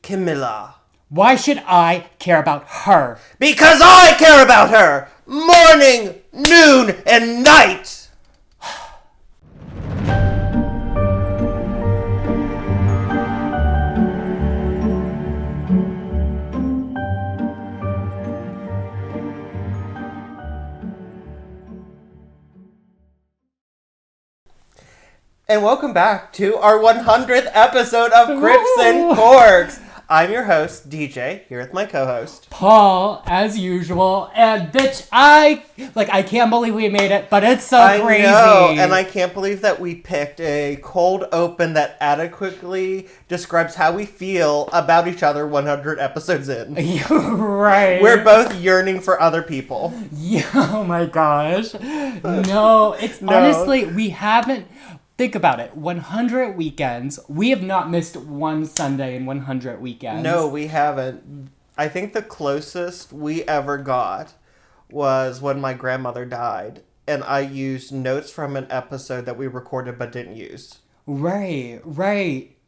Camilla. Why should I care about her? Because I care about her! Morning, noon, and night! And welcome back to our 100th episode of Crips and Corks. I'm your host, DJ, here with my co-host, Paul, as usual. And bitch, I can't believe we made it, but it's so crazy. I know, and I can't believe that we picked a cold open that adequately describes how we feel about each other 100 episodes in. You're right. We're both yearning for other people. Yeah, oh my gosh. No, honestly, we haven't... Think about it. 100 weekends. We have not missed one Sunday in 100 weekends. No, we haven't. I think the closest we ever got was when my grandmother died, and I used notes from an episode that we recorded but didn't use. Right.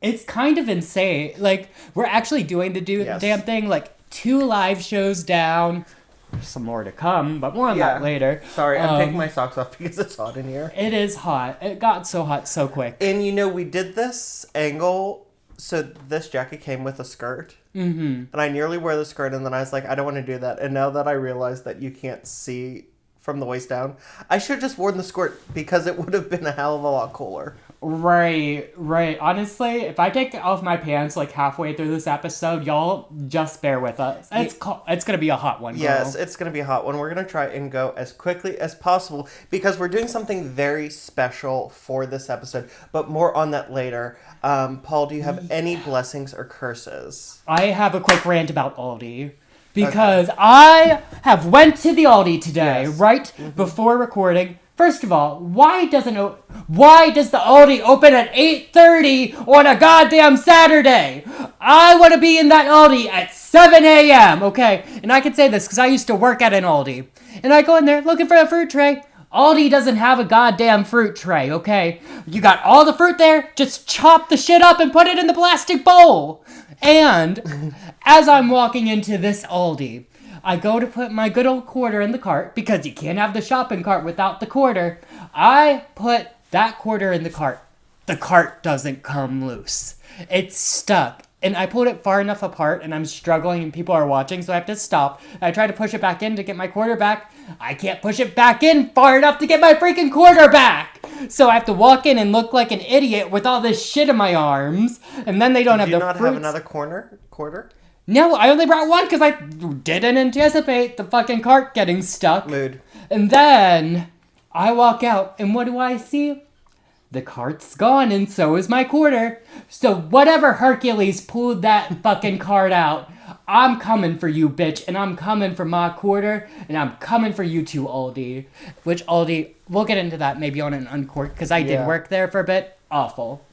It's kind of insane. Like, we're actually doing the damn thing, like, 2 live shows down. Some more to come, but more on that later. Sorry, I'm taking my socks off because it's hot in here. It is hot. It got so hot so quick. And we did this angle, so this jacket came with a skirt. Mm-hmm. And I nearly wore the skirt, and then I was like, I don't want to do that. And now that I realize that you can't see from the waist down, I should have just worn the skirt because it would have been a hell of a lot cooler. Right. Honestly, if I take off my pants like halfway through this episode, y'all just bear with us. It's gonna be a hot one, girl. Yes, it's gonna be a hot one. We're gonna try and go as quickly as possible because we're doing something very special for this episode, but more on that later. Paul, do you have any blessings or curses? I have a quick rant about Aldi. Because I have went to the Aldi today, right before recording. First of all, why does the Aldi open at 8:30 on a goddamn Saturday? I want to be in that Aldi at 7 a.m., okay? And I can say this because I used to work at an Aldi. And I go in there looking for a fruit tray. Aldi doesn't have a goddamn fruit tray, okay? You got all the fruit there, just chop the shit up and put it in the plastic bowl. And as I'm walking into this Aldi, I go to put my good old quarter in the cart because you can't have the shopping cart without the quarter. I put that quarter in the cart. The cart doesn't come loose. It's stuck. And I pulled it far enough apart and I'm struggling and people are watching, so I have to stop. I try to push it back in to get my quarter back. I can't push it back in far enough to get my freaking quarter back. So I have to walk in and look like an idiot with all this shit in my arms. And then they don't have the fruits. Do you not have another quarter? No, I only brought one because I didn't anticipate the fucking cart getting stuck. Mood. And then I walk out and what do I see? The cart's gone and so is my quarter. So whatever Hercules pulled that fucking cart out, I'm coming for you, bitch. And I'm coming for my quarter. And I'm coming for you too, Aldi. Which Aldi, we'll get into that maybe on an uncork because I did work there for a bit. Awful.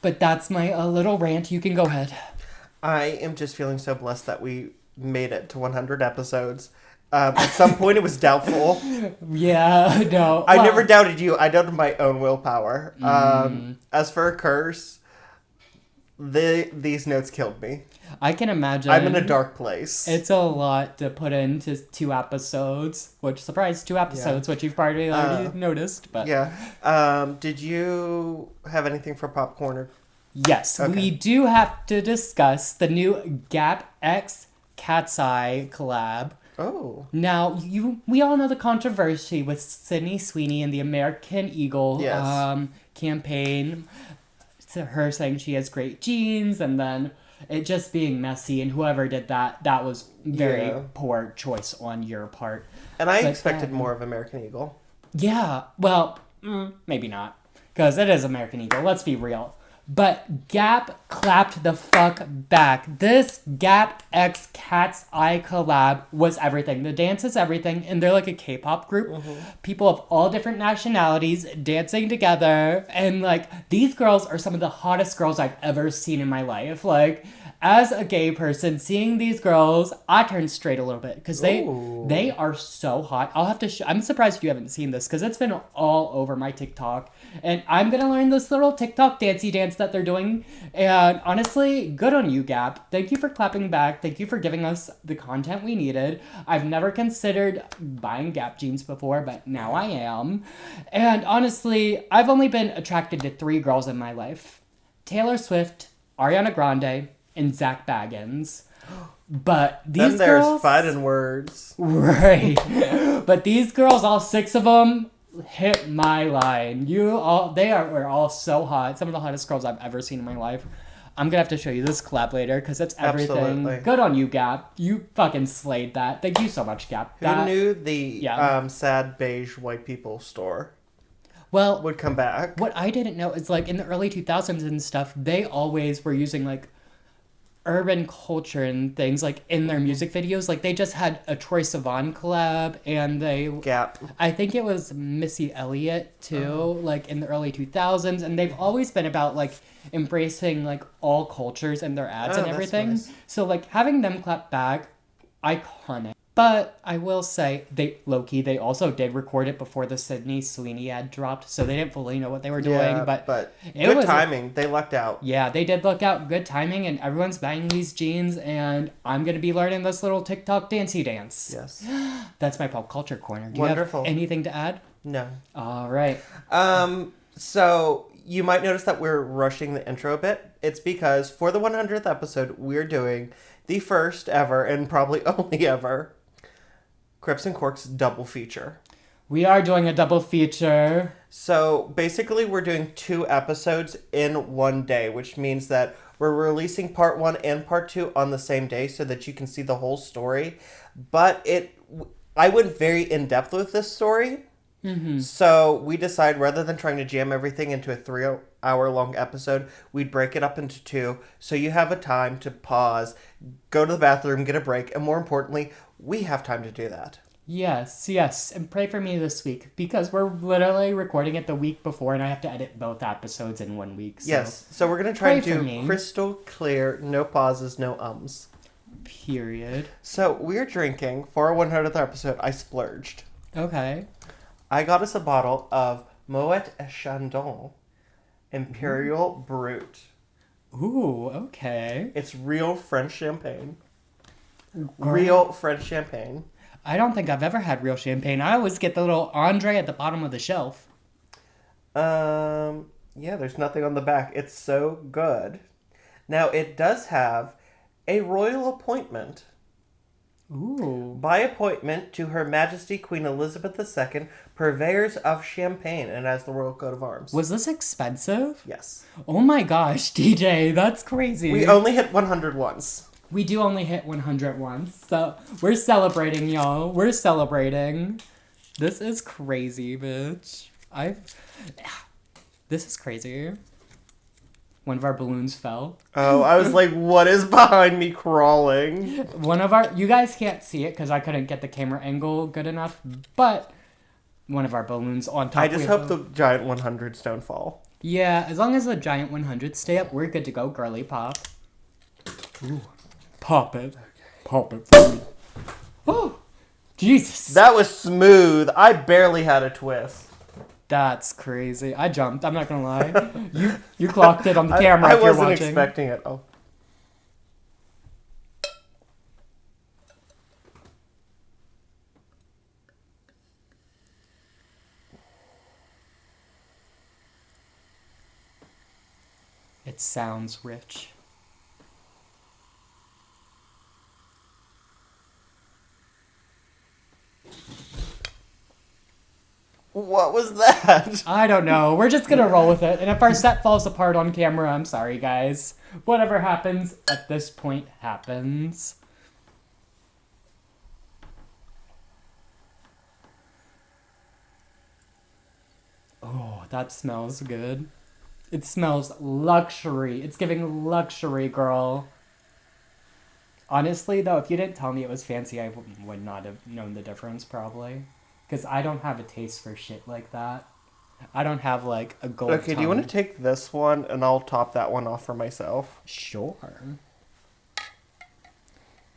But that's my little rant. You can go ahead. I am just feeling so blessed that we made it to 100 episodes. At some point, it was doubtful. Yeah, no. I never doubted you. I doubted my own willpower. As for a curse, these notes killed me. I can imagine. I'm in a dark place. It's a lot to put into 2 episodes, which, surprise, 2 episodes, which you've probably already noticed. But yeah. Did you have anything for popcorn? Yes, okay. We do have to discuss the new Gap X Cat's Eye collab. Oh. Now, we all know the controversy with Sydney Sweeney and the American Eagle campaign. To her saying she has great genes, and then it just being messy, and whoever did that was very poor choice on your part. And I expected more of American Eagle. Yeah, well, maybe not. Because it is American Eagle, let's be real. But Gap clapped the fuck back. This Gap X Cat's Eye collab was everything. The dance is everything, and they're like a K-pop group. Mm-hmm. People of all different nationalities dancing together, and like these girls are some of the hottest girls I've ever seen in my life. Like, as a gay person, seeing these girls, I turned straight a little bit because they are so hot. I'll have to. I'm surprised you haven't seen this because it's been all over my TikTok, and I'm gonna learn this little TikTok dancey dance that they're doing. And honestly, good on you, Gap. Thank you for clapping back. Thank you for giving us the content we needed. I've never considered buying Gap jeans before, but now I am. And honestly, I've only been attracted to 3 girls in my life. Taylor Swift, Ariana Grande, and Zach Baggins. But these then there's girls... fighting words. Right. But these girls, all 6 of them, hit my line. Were all so hot. Some of the hottest girls I've ever seen in my life. I'm gonna have to show you this collab later because it's everything. Absolutely. Good on you, Gap. You fucking slayed that. Thank you so much, Gap. Who knew the sad beige white people store would come back? What I didn't know is like in the early 2000s and stuff, they always were using like urban culture and things like in their music videos. Like they just had a Troye Sivan collab and Gap. I think it was Missy Elliott too, like in the early 2000s, and they've always been about like embracing like all cultures in their ads and everything. Nice. So like having them clap back, iconic. But I will say, they also did record it before the Sydney Sweeney ad dropped, so they didn't fully know what they were doing. But good timing. They lucked out. Yeah, they did luck out. Good timing, and everyone's buying these jeans, and I'm going to be learning this little TikTok dancey dance. Yes. That's my pop culture corner. Do Wonderful. you have anything to add? No. All right. So you might notice that we're rushing the intro a bit. It's because for the 100th episode, we're doing the first ever, and probably only ever, Crips and Corks double feature. We are doing a double feature. So basically we're doing 2 episodes in one day, which means that we're releasing part 1 and part 2 on the same day so that you can see the whole story. But I went very in-depth with this story. Mm-hmm. So we decided rather than trying to jam everything into a 3-hour-long episode, we'd break it up into 2 so you have a time to pause, go to the bathroom, get a break, and more importantly, we have time to do that. Yes. And pray for me this week because we're literally recording it the week before and I have to edit both episodes in 1 week. So yes. So we're going to try and do crystal clear, no pauses, no ums. Period. So we're drinking, for our 100th episode, I splurged. Okay. I got us a bottle of Moet Chandon Imperial Brut. Ooh, okay. It's real French champagne. Real French champagne. I don't think I've ever had real champagne. I always get the little Andre at the bottom of the shelf. Yeah, there's nothing on the back. It's so good. Now, it does have a royal appointment. Ooh. By appointment to Her Majesty Queen Elizabeth II, purveyors of champagne, and as the royal coat of arms. Was this expensive? Yes. Oh my gosh, DJ, that's crazy. We only hit 100 once. We do only hit 100 once, so we're celebrating, y'all. We're celebrating. This is crazy, bitch. This is crazy. One of our balloons fell. Oh, I was like, what is behind me crawling? You guys can't see it because I couldn't get the camera angle good enough, but one of our balloons on top. I just hope the giant 100s don't fall. Yeah, as long as the giant 100s stay up, we're good to go, girly pop. Ooh. Pop it. Pop it for me. Oh, Jesus. That was smooth. I barely had a twist. That's crazy. I jumped. I'm not gonna lie. You clocked it on the camera if you're watching. I wasn't expecting it. Oh. It sounds rich. What was that? I don't know. We're just gonna roll with it. And if our set falls apart on camera, I'm sorry, guys. Whatever happens at this point happens. Oh, that smells good. It smells luxury. It's giving luxury, girl. Honestly, though, if you didn't tell me it was fancy, I would not have known the difference, probably. Because I don't have a taste for shit like that. I don't have, like, a gold Okay, do you want to take this one, and I'll top that one off for myself? Sure.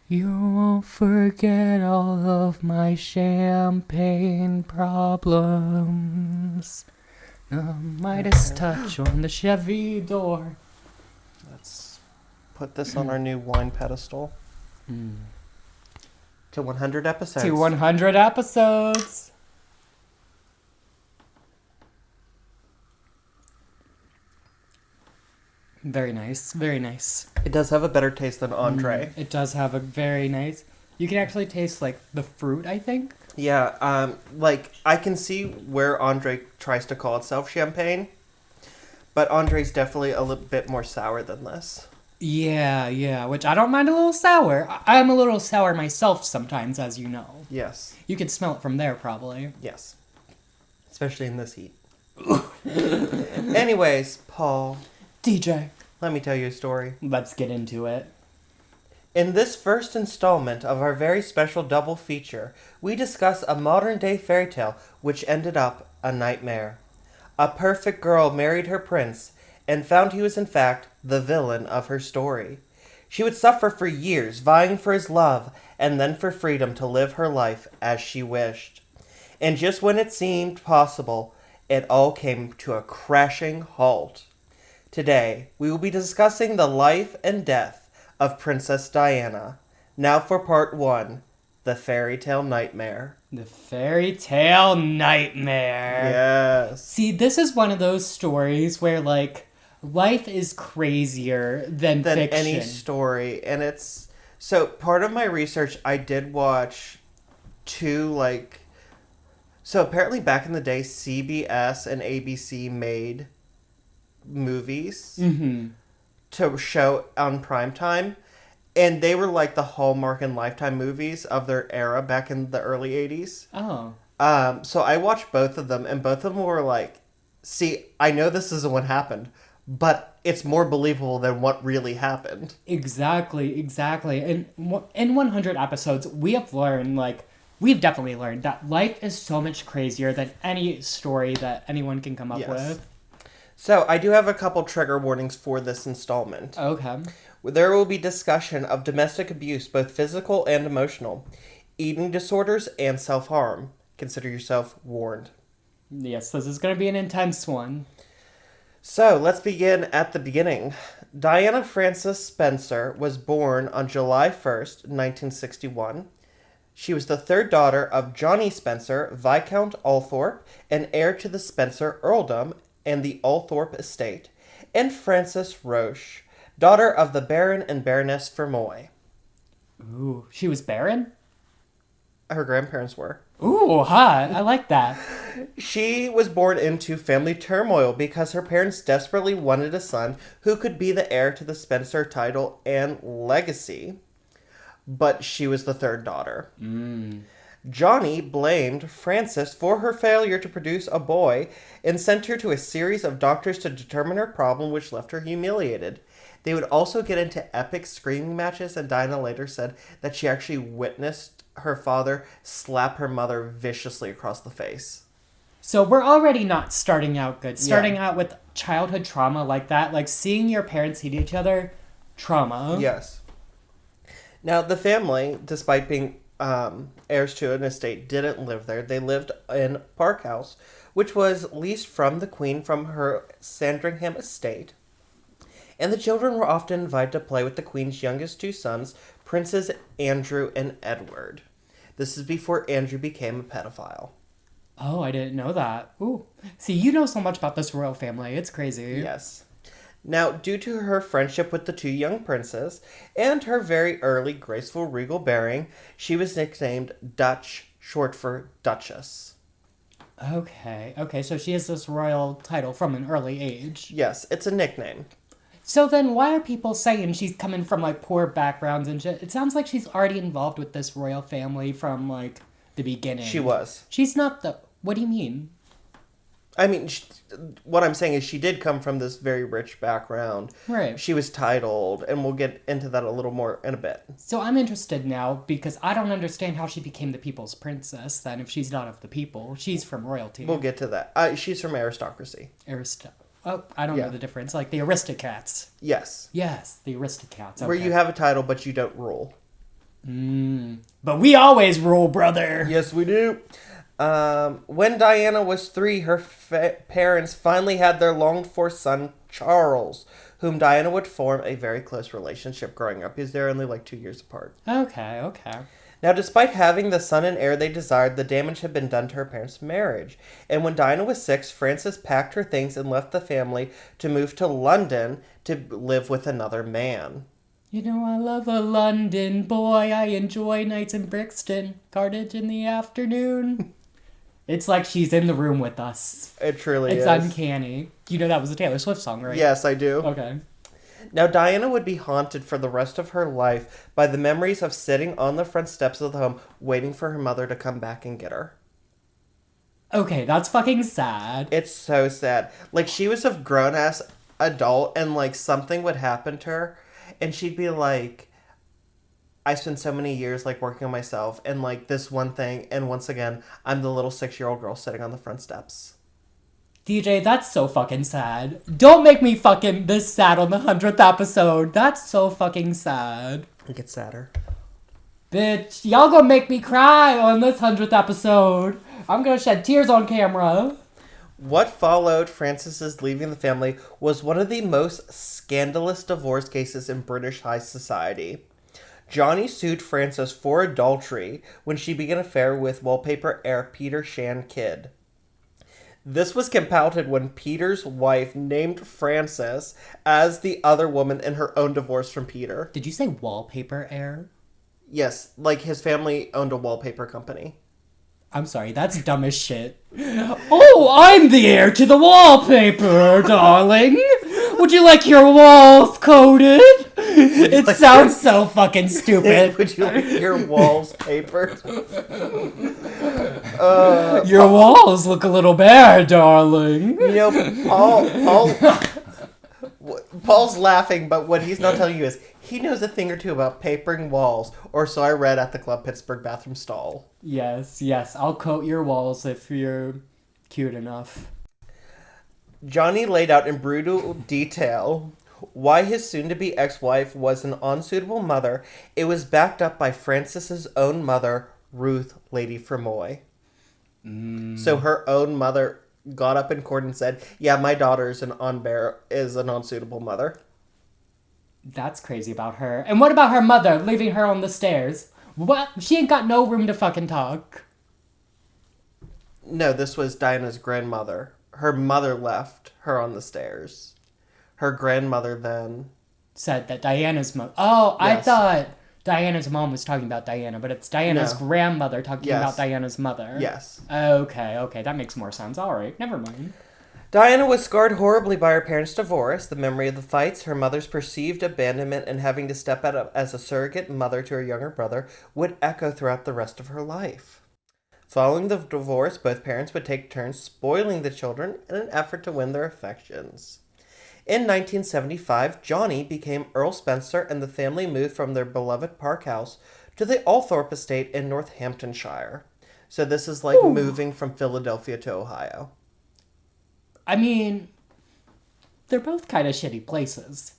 You won't forget all of my champagne problems. Midas touch on the Chevy door. Let's put this on our new wine pedestal. To 100 episodes. To 100 episodes. Very nice. Very nice. It does have a better taste than Andre. It does have a very nice... You can actually taste, like, the fruit, I think. Yeah, like, I can see where Andre tries to call itself champagne, but Andre's definitely a little bit more sour than this. Yeah, which I don't mind a little sour. I'm a little sour myself sometimes, as you know. Yes. You can smell it from there, probably. Yes. Especially in this heat. Anyways, Paul. DJ. Let me tell you a story. Let's get into it. In this first installment of our very special double feature, we discuss a modern-day fairy tale which ended up a nightmare. A perfect girl married her prince and found he was in fact the villain of her story. She would suffer for years, vying for his love and then for freedom to live her life as she wished. And just when it seemed possible, it all came to a crashing halt. Today, we will be discussing the life and death of Princess Diana. Now for part 1, the Fairytale Nightmare. The Fairytale Nightmare. Yes. See, this is one of those stories where, like, life is crazier than fiction. Any story. And it's... So, part of my research, I did watch 2, like... So, apparently back in the day, CBS and ABC made movies to show on primetime. And they were like the Hallmark and Lifetime movies of their era back in the early 80s. Oh. So I watched both of them, and both of them were like, see, I know this isn't what happened, but it's more believable than what really happened. Exactly. And in 100 episodes, we've definitely learned that life is so much crazier than any story that anyone can come up with. So I do have a couple trigger warnings for this installment. Okay. There will be discussion of domestic abuse, both physical and emotional, eating disorders, and self-harm. Consider yourself warned. Yes, this is going to be an intense one. So, let's begin at the beginning. Diana Frances Spencer was born on July 1st, 1961. She was the third daughter of Johnny Spencer, Viscount Althorp, and heir to the Spencer earldom and the Althorp estate, and Frances Roche, daughter of the Baron and Baroness Fermoy. Ooh, she was barren? Her grandparents were. Ooh, hot. I like that. She was born into family turmoil because her parents desperately wanted a son who could be the heir to the Spencer title and legacy. But she was the third daughter. Johnny blamed Frances for her failure to produce a boy and sent her to a series of doctors to determine her problem, which left her humiliated. They would also get into epic screaming matches, and Diana later said that she actually witnessed her father slap her mother viciously across the face. So we're already not starting out good. Starting out with childhood trauma like that, like seeing your parents hate each other, trauma. Yes. Now, the family, despite being heirs to an estate, didn't live there. They lived in Park House, which was leased from the Queen from her Sandringham estate. And the children were often invited to play with the Queen's youngest 2 sons, Princes Andrew and Edward. This is before Andrew became a pedophile. Oh, I didn't know that. Ooh. See, you know so much about this royal family. It's crazy. Yes. Now, due to her friendship with the 2 young princes and her very early graceful regal bearing, she was nicknamed Dutch, short for Duchess. Okay, so she has this royal title from an early age. Yes, it's a nickname. So then why are people saying she's coming from, like, poor backgrounds and shit? It sounds like she's already involved with this royal family from, like, the beginning. She was. She's not the... What do you mean? I mean, what I'm saying is she did come from this very rich background. Right. She was titled, and we'll get into that a little more in a bit. So I'm interested now, because I don't understand how she became the people's princess, then, if she's not of the people. She's from royalty. We'll get to that. She's from aristocracy. Oh, I don't know the difference. Like the Aristocats. Yes. Yes, the Aristocats. Okay. Where you have a title, but you don't rule. But we always rule, brother. Yes, we do. When Diana was 3, her parents finally had their longed-for son, Charles, whom Diana would form a very close relationship growing up, because they're only like 2 years apart. Okay. Now, despite having the son and heir they desired, the damage had been done to her parents' marriage. And when Diana was 6, Frances packed her things and left the family to move to London to live with another man. You know I love a London boy. I enjoy nights in Brixton. Cartage in the afternoon. It's like she's in the room with us. It truly is. It's uncanny. You know that was a Taylor Swift song, right? Yes, I do. Okay. Now, Diana would be haunted for the rest of her life by the memories of sitting on the front steps of the home waiting for her mother to come back and get her. Okay, that's fucking sad. It's so sad. Like, she was a grown-ass adult, and, like, something would happen to her, and she'd be like, I spent so many years, like, working on myself, and, like, this one thing, and once again, I'm the little 6-year-old girl sitting on the front steps. DJ, that's so fucking sad. Don't make me fucking this sad on the 100th episode. That's so fucking sad. It gets sadder. Bitch, y'all gonna make me cry on this 100th episode. I'm gonna shed tears on camera. What followed Frances's leaving the family was one of the most scandalous divorce cases in British high society. Johnny sued Frances for adultery when she began an affair with wallpaper heir Peter Shan Kidd. This was compounded when Peter's wife named Frances as the other woman in her own divorce from Peter. Did you say wallpaper heir? Yes, like his family owned a wallpaper company. I'm sorry, that's dumb as shit. Oh, I'm the heir to the wallpaper, darling. Would you like your walls coated? It sounds so fucking stupid. Would you like your walls papered? Your walls look a little bare, darling. You know, Paul's laughing, but what he's not telling you is he knows a thing or two about papering walls, or so I read at the Club Pittsburgh bathroom stall. Yes, I'll coat your walls if you're cute enough. Johnny laid out in brutal detail why his soon-to-be ex-wife was an unsuitable mother. It was backed up by Frances's own mother, Ruth Lady Fermoy. So her own mother got up in court and said, yeah, my daughter is an unsuitable mother. That's crazy about her. And what about her mother, leaving her on the stairs? What? She ain't got no room to fucking talk. No, this was Diana's grandmother. Her mother left her on the stairs. Her grandmother then said that Diana's mom. Oh, yes. I thought Diana's mom was talking about Diana, but it's Diana's grandmother talking about Diana's mother. Yes. Okay, that makes more sense. All right, never mind. Diana was scarred horribly by her parents' divorce. The memory of the fights, her mother's perceived abandonment, and having to step out as a surrogate mother to her younger brother would echo throughout the rest of her life. Following the divorce, both parents would take turns spoiling the children in an effort to win their affections. In 1975, Johnny became Earl Spencer, and the family moved from their beloved Park House to the Althorpe estate in Northamptonshire. So this is like moving from Philadelphia to Ohio. I mean, they're both kind of shitty places.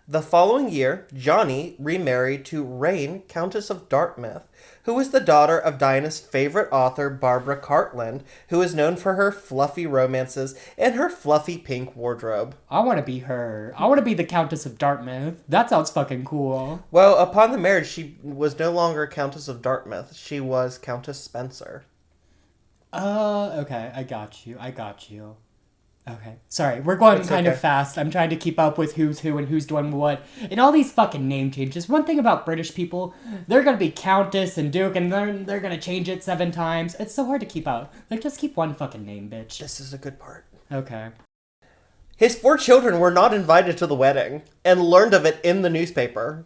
The following year, Johnny remarried to Rain, Countess of Dartmouth, who was the daughter of Diana's favorite author, Barbara Cartland, who is known for her fluffy romances and her fluffy pink wardrobe. I want to be her. I want to be the Countess of Dartmouth. That sounds fucking cool. Well, upon the marriage, she was no longer Countess of Dartmouth. She was Countess Spencer. Okay. I got you. Okay. Sorry, we're going kind of fast. I'm trying to keep up with who's who and who's doing what. And all these fucking name changes. One thing about British people, they're going to be Countess and Duke, and they're going to change it 7 times. It's so hard to keep up. Like, just keep one fucking name, bitch. This is a good part. Okay. His 4 children were not invited to the wedding and learned of it in the newspaper.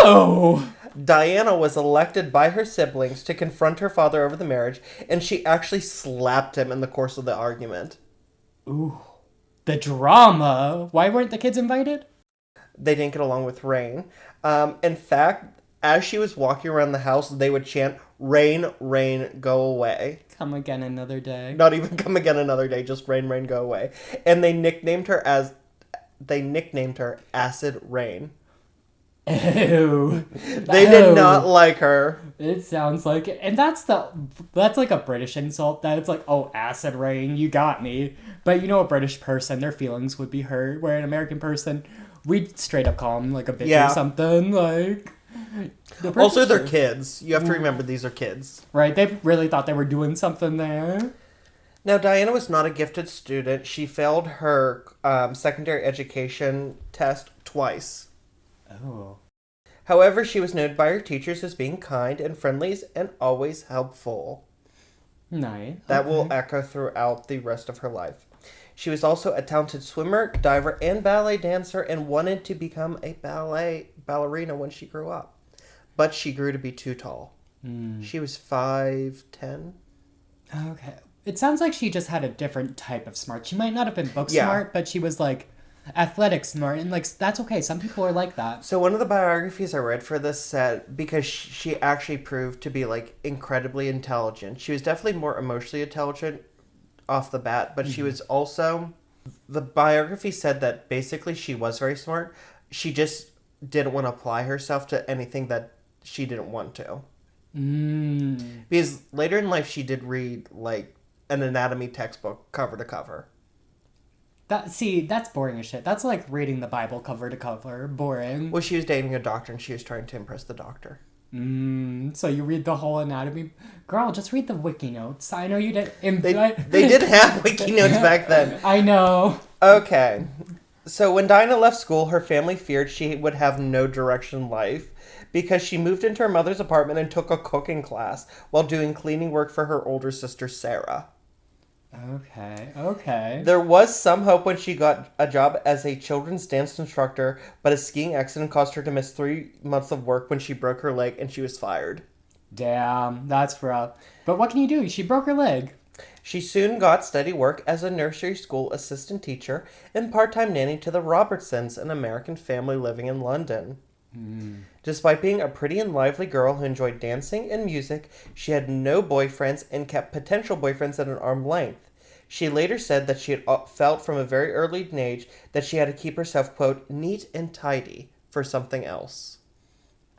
Oh! Diana was elected by her siblings to confront her father over the marriage, and she actually slapped him in the course of the argument. Ooh. The drama. Why weren't the kids invited? They didn't get along with Rain. In fact, as she was walking around the house, they would chant, "Rain, rain, go away." Come again another day. Not even come again another day, just rain, rain, go away. And they nicknamed her Acid Rain. Ew. They did not like her. It sounds like it. And that's like a British insult that it's like, oh, acid rain, you got me. But you know, a British person, their feelings would be hurt. Where an American person, we'd straight up call them like a bitch or something. Like, also, they're kids. You have to remember these are kids. Right, they really thought they were doing something there. Now, Diana was not a gifted student. She failed her secondary education test twice. Oh. However, she was known by her teachers as being kind and friendly and always helpful. Nice. That will echo throughout the rest of her life. She was also a talented swimmer, diver, and ballet dancer and wanted to become a ballerina when she grew up. But she grew to be too tall. She was 5'10". Okay. It sounds like she just had a different type of smart. She might not have been book smart, but she was like athletic smart, and like that's okay. Some people are like that. So one of the biographies I read for this said because she actually proved to be like incredibly intelligent. She was definitely more emotionally intelligent off the bat, but she was also, the biography said that basically she was very smart. She just didn't want to apply herself to anything that she didn't want to. Because later in life she did read like an anatomy textbook cover to cover. That's boring as shit. That's like reading the Bible cover to cover. Boring. Well, she was dating a doctor and she was trying to impress the doctor. So you read the whole anatomy? Girl, just read the wiki notes. I know you did. They did have wiki notes back then. I know. Okay. So when Dinah left school, her family feared she would have no direction in life because she moved into her mother's apartment and took a cooking class while doing cleaning work for her older sister, Sarah. Okay. There was some hope when she got a job as a children's dance instructor, but a skiing accident caused her to miss 3 months of work when she broke her leg and she was fired. Damn, that's rough. But what can you do? She broke her leg. She soon got steady work as a nursery school assistant teacher and part-time nanny to the Robertsons, an American family living in London. Despite being a pretty and lively girl who enjoyed dancing and music, she had no boyfriends and kept potential boyfriends at an arm's length. She later said that she had felt from a very early age that she had to keep herself, quote, neat and tidy for something else.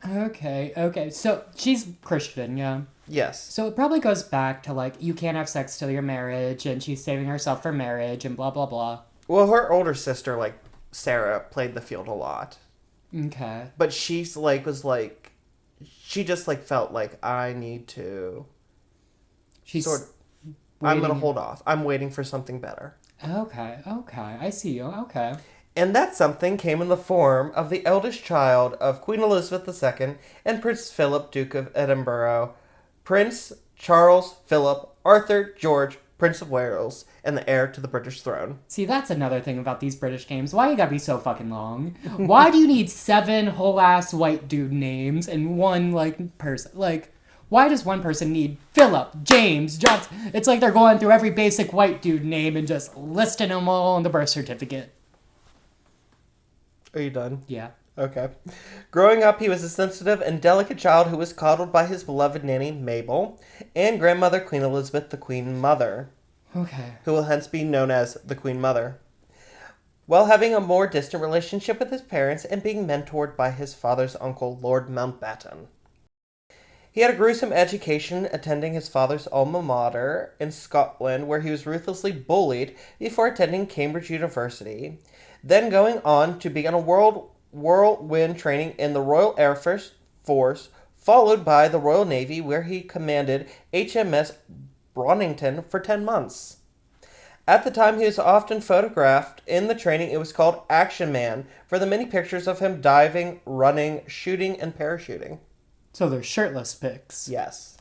Okay. So she's Christian, yeah? Yes. So it probably goes back to, like, you can't have sex till your marriage, and she's saving herself for marriage, and blah, blah, blah. Well, her older sister, like, Sarah, played the field a lot. Okay. But she's, like, was, like, she just, like, felt like, I need to... I'm going to hold off. I'm waiting for something better. Okay. I see you. Okay. And that something came in the form of the eldest child of Queen Elizabeth II and Prince Philip, Duke of Edinburgh, Prince Charles Philip Arthur George, Prince of Wales, and the heir to the British throne. See, that's another thing about these British names. Why you gotta be so fucking long? Why do you need 7 whole-ass white dude names and one, like, person? Like, why does one person need Philip, James, Johnson? It's like they're going through every basic white dude name and just listing them all on the birth certificate. Are you done? Yeah. Okay. Growing up, he was a sensitive and delicate child who was coddled by his beloved nanny, Mabel, and grandmother Queen Elizabeth, the Queen Mother. Okay. Who will hence be known as the Queen Mother. While having a more distant relationship with his parents and being mentored by his father's uncle, Lord Mountbatten. He had a gruesome education attending his father's alma mater in Scotland, where he was ruthlessly bullied before attending Cambridge University, then going on to begin a whirlwind training in the Royal Air Force, followed by the Royal Navy, where he commanded HMS Bronington for 10 months. At the time he was often photographed in the training, it was called Action Man, for the many pictures of him diving, running, shooting, and parachuting. So they're shirtless pics. Yes.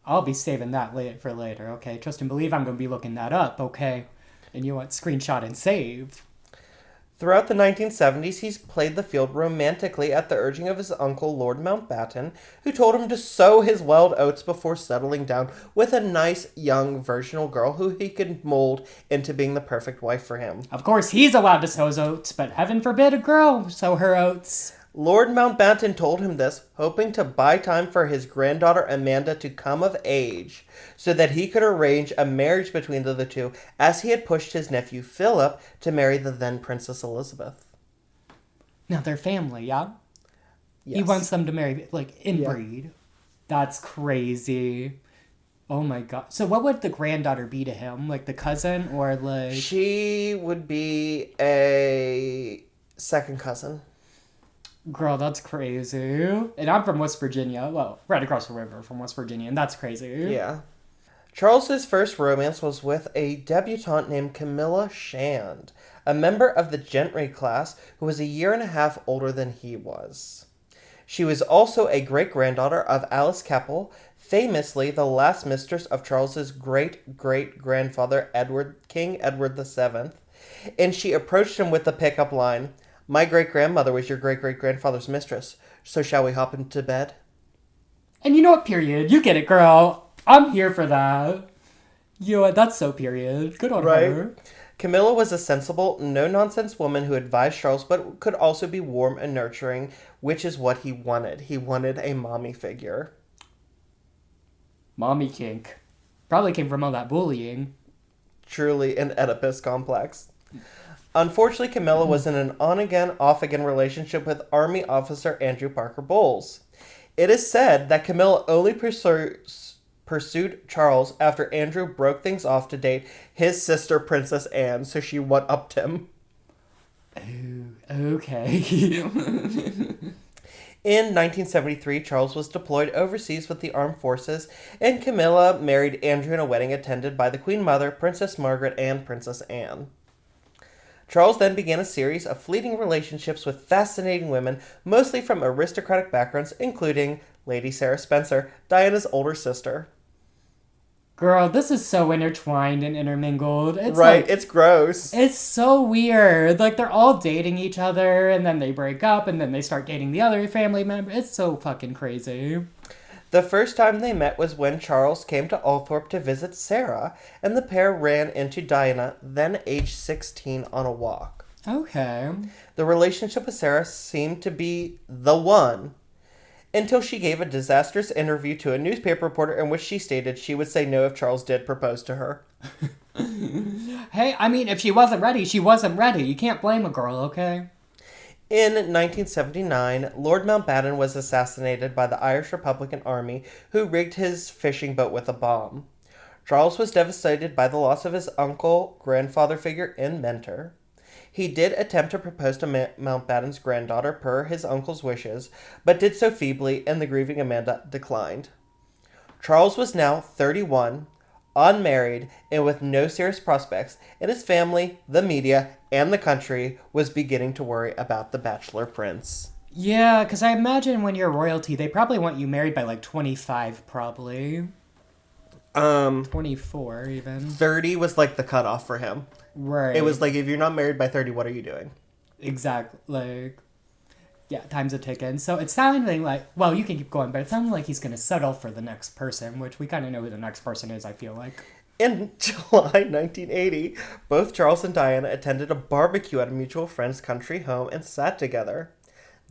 I'll be saving that for later, okay? Trust and believe I'm going to be looking that up, okay? And you want screenshot and save. Throughout the 1970s, he's played the field romantically at the urging of his uncle, Lord Mountbatten, who told him to sow his wild oats before settling down with a nice, young, virginal girl who he could mold into being the perfect wife for him. Of course, he's allowed to sow his oats, but heaven forbid a girl sow her oats. Lord Mountbatten told him this, hoping to buy time for his granddaughter Amanda to come of age, so that he could arrange a marriage between the two, as he had pushed his nephew Philip to marry the then Princess Elizabeth. Now they're family, yeah? He wants them to marry, like, inbreed. That's crazy. Oh my god. So what would the granddaughter be to him? Like the cousin or like... She would be a second cousin. Girl, that's crazy. And I'm from West Virginia. Well, right across the river from West Virginia, and that's crazy. Yeah. Charles's first romance was with a debutante named Camilla Shand, a member of the gentry class who was a year and a half older than he was. She was also a great-granddaughter of Alice Keppel, famously the last mistress of Charles's great-great-grandfather King Edward VII, and she approached him with the pickup line, "My great-grandmother was your great-great-grandfather's mistress, so shall we hop into bed?" And you know what, period? You get it, girl. I'm here for that. You know what, that's so period. Good on her. Camilla was a sensible, no-nonsense woman who advised Charles, but could also be warm and nurturing, which is what he wanted. He wanted a mommy figure. Mommy kink. Probably came from all that bullying. Truly an Oedipus complex. Unfortunately, Camilla was in an on-again, off-again relationship with Army officer Andrew Parker Bowles. It is said that Camilla only pursued Charles after Andrew broke things off to date his sister, Princess Anne, so she one-upped him. Oh, okay. In 1973, Charles was deployed overseas with the armed forces, and Camilla married Andrew in a wedding attended by the Queen Mother, Princess Margaret, and Princess Anne. Charles then began a series of fleeting relationships with fascinating women, mostly from aristocratic backgrounds, including Lady Sarah Spencer, Diana's older sister. Girl, this is so intertwined and intermingled. It's right, like, it's gross. It's so weird. Like, they're all dating each other, and then they break up, and then they start dating the other family member. It's so fucking crazy. The first time they met was when Charles came to Althorpe to visit Sarah, and the pair ran into Diana, then age 16, on a walk. Okay. The relationship with Sarah seemed to be the one, until she gave a disastrous interview to a newspaper reporter in which she stated she would say no if Charles did propose to her. Hey, I mean, if she wasn't ready, she wasn't ready. You can't blame a girl, okay? In 1979, Lord Mountbatten was assassinated by the Irish Republican Army, who rigged his fishing boat with a bomb. Charles was devastated by the loss of his uncle, grandfather figure, and mentor. He did attempt to propose to Mountbatten's granddaughter per his uncle's wishes, but did so feebly, and the grieving Amanda declined. Charles was now 31, unmarried, and with no serious prospects, and his family, the media, and the country was beginning to worry about the bachelor prince. Yeah, because I imagine when you're royalty, they probably want you married by like 25, probably. 24, even. 30 was like the cutoff for him. Right. It was like, if you're not married by 30, what are you doing? Exactly. Like, yeah, time's a ticking. So it's sounding like, well, you can keep going, but it sounds like he's going to settle for the next person, which we kind of know who the next person is, I feel like. In July 1980, both Charles and Diana attended a barbecue at a mutual friend's country home and sat together.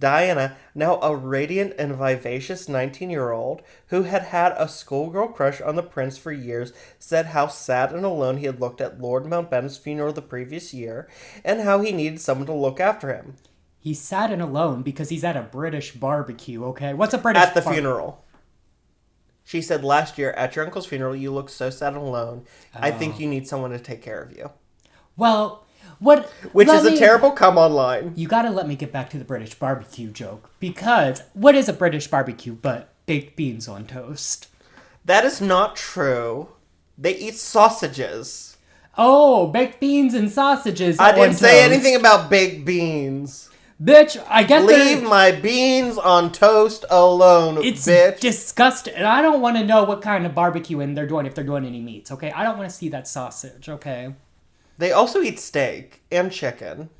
Diana, now a radiant and vivacious 19-year-old who had had a schoolgirl crush on the prince for years, said how sad and alone he had looked at Lord Mountbatten's funeral the previous year, and how he needed someone to look after him. He's sad and alone because he's at a British barbecue, okay? What's a British At the funeral. She said, last year, at your uncle's funeral, you looked so sad and alone. Oh. I think you need someone to take care of you. Well, what... Which is a terrible come-on line. You gotta let me get back to the British barbecue joke. Because what is a British barbecue but baked beans on toast? That is not true. They eat sausages. Oh, baked beans and sausages I didn't say anything about baked beans. Bitch, I guess leave my beans on toast alone, it's bitch. It's disgusting. And I don't want to know what kind of barbecuing they're doing, if they're doing any meats, okay? I don't want to see that sausage, okay? They also eat steak and chicken.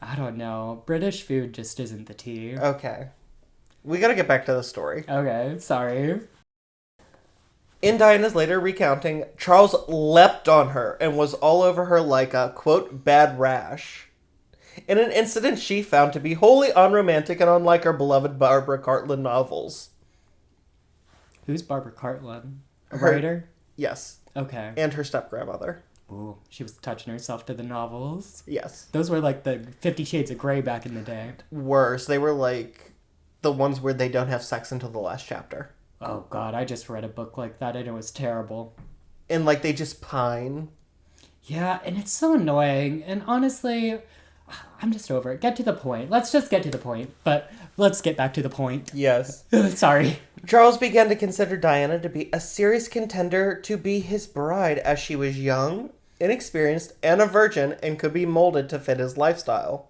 I don't know. British food just isn't the tea. Okay. We gotta get back to the story. Okay, sorry. In Diana's later recounting, Charles leapt on her and was all over her like a, quote, bad rash. In an incident she found to be wholly unromantic and unlike her beloved Barbara Cartland novels. Who's Barbara Cartland? A writer? Yes. Okay. And her step-grandmother. Ooh, she was touching herself to the novels. Yes. Those were like the 50 Shades of Grey back in the day. Worse. They were like the ones where they don't have sex until the last chapter. Oh, God, I just read a book like that, and it was terrible. And, like, they just pine. Yeah, and it's so annoying, and honestly, I'm just over it. Get to the point. Let's just get to the point, but let's get back to the point. Yes. Sorry. Charles began to consider Diana to be a serious contender to be his bride, as she was young, inexperienced, and a virgin, and could be molded to fit his lifestyle.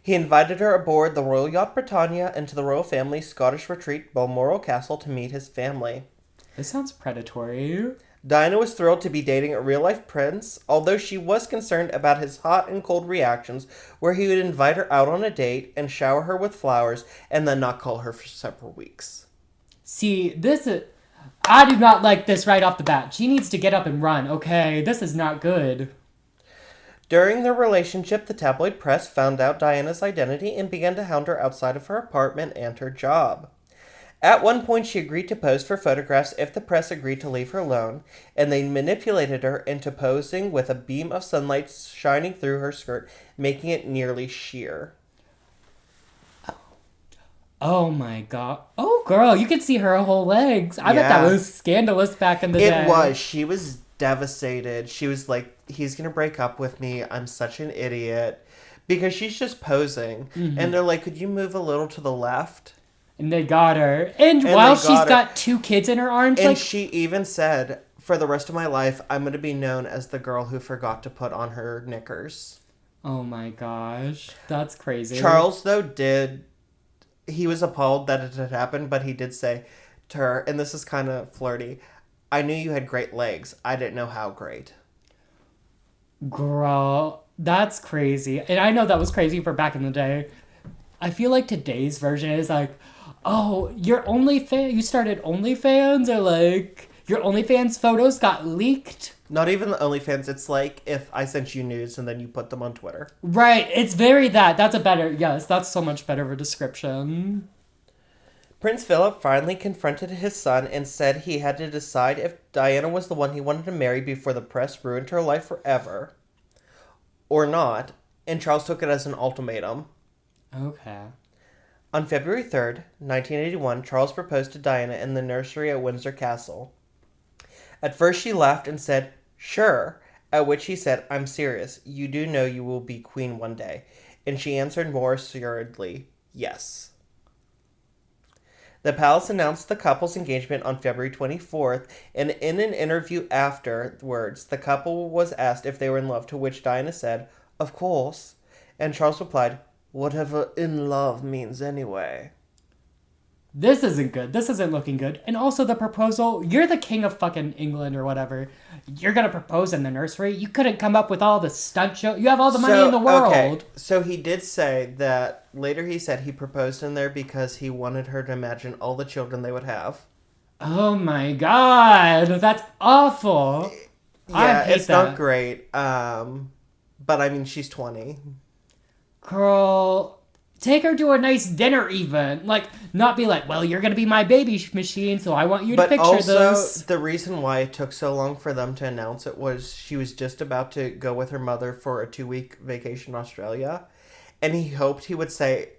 He invited her aboard the Royal Yacht Britannia and to the royal family's Scottish retreat, Balmoral Castle, to meet his family. This sounds predatory. Diana was thrilled to be dating a real-life prince, although she was concerned about his hot and cold reactions, where he would invite her out on a date and shower her with flowers, and then not call her for several weeks. See, I do not like this right off the bat. She needs to get up and run, okay? This is not good. During their relationship, the tabloid press found out Diana's identity and began to hound her outside of her apartment and her job. At one point, she agreed to pose for photographs if the press agreed to leave her alone, and they manipulated her into posing with a beam of sunlight shining through her skirt, making it nearly sheer. Oh my god. Oh, girl, you could see her whole legs. I bet that was scandalous back in the day. It was. She was devastated. She was like, he's going to break up with me. I'm such an idiot. Because she's just posing. Mm-hmm. And they're like, could you move a little to the left? And they got her. And while she's got 2 kids in her arms. And she even said, for the rest of my life, I'm going to be known as the girl who forgot to put on her knickers. Oh my gosh. That's crazy. Charles, though, he was appalled that it had happened, but he did say to her, and this is kind of flirty, I knew you had great legs. I didn't know how great. Girl, that's crazy. And I know that was crazy for back in the day. I feel like today's version is like, oh, you started OnlyFans, or like, your OnlyFans photos got leaked. Not even the OnlyFans. It's like if I sent you nudes and then you put them on Twitter. Right. It's very that. That's so much better of a description. Prince Philip finally confronted his son and said he had to decide if Diana was the one he wanted to marry before the press ruined her life forever. Or not. And Charles took it as an ultimatum. Okay. On February 3rd, 1981, Charles proposed to Diana in the nursery at Windsor Castle. At first she laughed and said, sure, at which he said, I'm serious. You do know you will be queen one day. And she answered more assuredly, yes. The palace announced the couple's engagement on February 24th, and in an interview afterwards, the couple was asked if they were in love, to which Diana said, of course. And Charles replied, whatever in love means anyway. This isn't good. This isn't looking good. And also the proposal, you're the king of fucking England or whatever. You're going to propose in the nursery? You couldn't come up with all the stunt show. You have all the money in the world. Okay. So he did say that, later he said he proposed in there because he wanted her to imagine all the children they would have. Oh my god. That's awful. Yeah, it's not great. But I mean, she's 20. Girl, take her to a nice dinner even. Like, not be like, well, you're going to be my baby machine, so I want you to picture this. But also, the reason why it took so long for them to announce it was she was just about to go with her mother for a 2-week vacation in Australia. And he hoped he would say,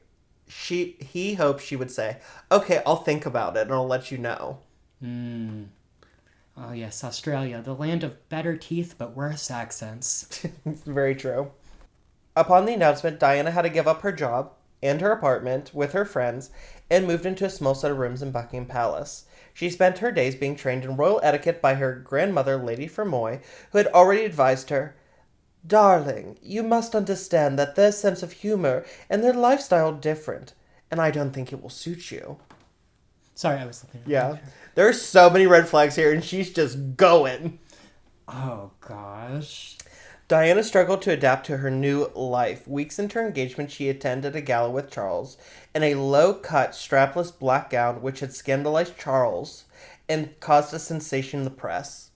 he hoped she would say, okay, I'll think about it and I'll let you know. Oh, yes, Australia, the land of better teeth but worse accents. Very true. Upon the announcement, Diana had to give up her job and her apartment with her friends and moved into a small set of rooms in Buckingham Palace. She spent her days being trained in royal etiquette by her grandmother, Lady Fermoy, who had already advised her, darling, you must understand that their sense of humor and their lifestyle are different, and I don't think it will suit you. Sorry, I was looking at Yeah. There are so many red flags here, and she's just going. Oh, gosh. Diana struggled to adapt to her new life. Weeks into her engagement, she attended a gala with Charles in a low-cut, strapless black gown which had scandalized Charles and caused a sensation in the press.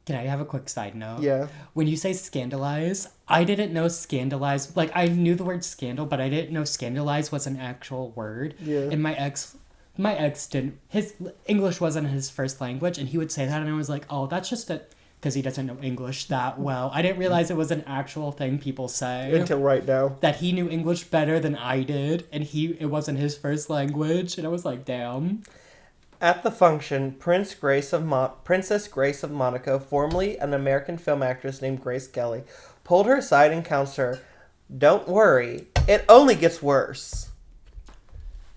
Can I have a quick side note? Yeah. When you say scandalize, I didn't know scandalize. Like, I knew the word scandal, but I didn't know scandalize was an actual word. Yeah. And my ex didn't. His English wasn't his first language, and he would say that, and I was like, oh, that's just because he doesn't know English that well. I didn't realize it was an actual thing people say. Until right now. That he knew English better than I did, and it wasn't his first language, and I was like, damn. At the function, Princess Grace of Monaco, formerly an American film actress named Grace Kelly, pulled her aside and counseled her, "Don't worry, it only gets worse."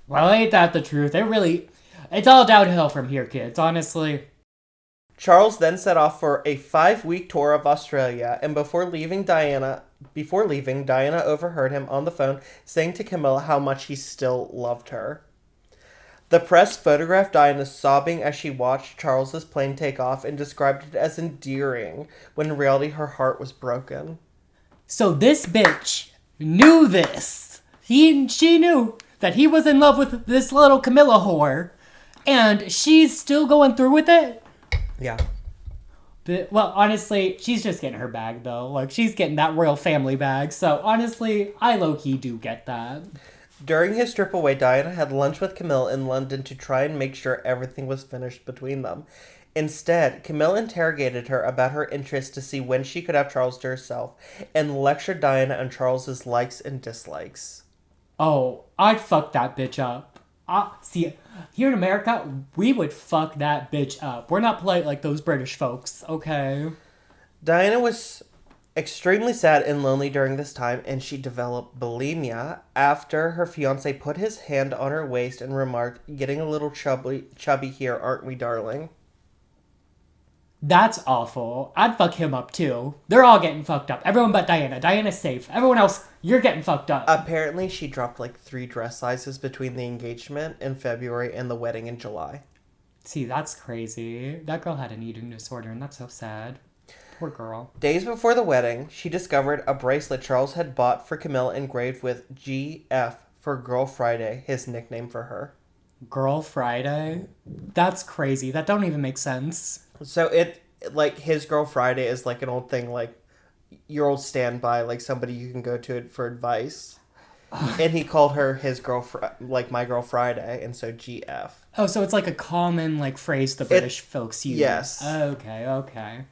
Well, ain't that the truth? It's all downhill from here, kids, honestly. Charles then set off for a 5-week tour of Australia, and before leaving, Diana overheard him on the phone saying to Camilla how much he still loved her. The press photographed Diana sobbing as she watched Charles's plane take off and described it as endearing, when in reality her heart was broken. So this bitch knew this. She knew that he was in love with this little Camilla whore, and she's still going through with it? Yeah. But, well, honestly, she's just getting her bag, though. Like, she's getting that royal family bag. So, honestly, I low-key do get that. During his trip away, Diana had lunch with Camille in London to try and make sure everything was finished between them. Instead, Camille interrogated her about her interest to see when she could have Charles to herself, and lectured Diana on Charles's likes and dislikes. Oh, I'd fuck that bitch up. See, here in America, we would fuck that bitch up. We're not polite like those British folks, okay? Diana was extremely sad and lonely during this time, and she developed bulimia after her fiancé put his hand on her waist and remarked, "Getting a little chubby here, aren't we, darling?" That's awful. I'd fuck him up too. They're all getting fucked up. Everyone but Diana. Diana's safe. Everyone else, you're getting fucked up. Apparently, she dropped like 3 dress sizes between the engagement in February and the wedding in July. See, that's crazy. That girl had an eating disorder, and that's so sad. Poor girl. Days before the wedding, she discovered a bracelet Charles had bought for Camilla engraved with GF for Girl Friday, his nickname for her. Girl Friday? That's crazy. That don't even make sense. So his Girl Friday is like an old thing, like your old standby, like somebody you can go to for advice. And he called her his my Girl Friday, and so GF. Oh, so it's like a common like phrase the British folks use. Yes. Okay.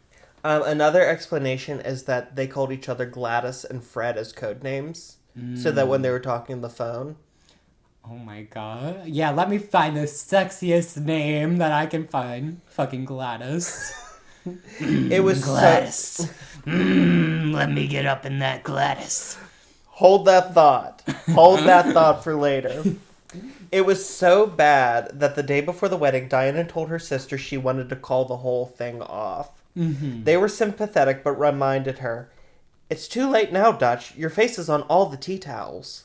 Another explanation is that they called each other Gladys and Fred as code names, so that when they were talking on the phone. Oh my god. Yeah, let me find the sexiest name that I can find. Fucking Gladys. It was Gladys. Let me get up in that Gladys. Hold that thought. Hold that thought for later. It was so bad that the day before the wedding, Diana told her sister she wanted to call the whole thing off. Mm-hmm. They were sympathetic, but reminded her, "It's too late now, Dutch. Your face is on all the tea towels."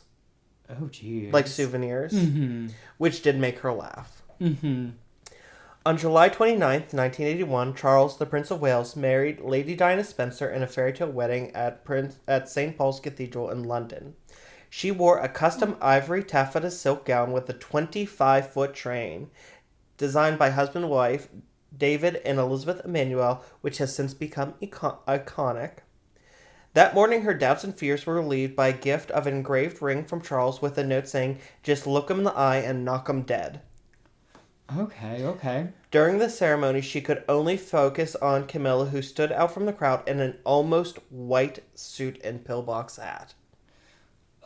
Oh, geez. Like souvenirs. Mm-hmm. Which did make her laugh. Mm-hmm. On July 29th, 1981, Charles, the Prince of Wales, married Lady Diana Spencer in a fairytale wedding at St. Paul's Cathedral in London. She wore a custom ivory taffeta silk gown with a 25-foot train, designed by husband and wife David and Elizabeth Emanuel, which has since become iconic. That morning, her doubts and fears were relieved by a gift of an engraved ring from Charles with a note saying, "Just look 'em in the eye and knock 'em dead." Okay. During the ceremony, she could only focus on Camilla, who stood out from the crowd in an almost white suit and pillbox hat.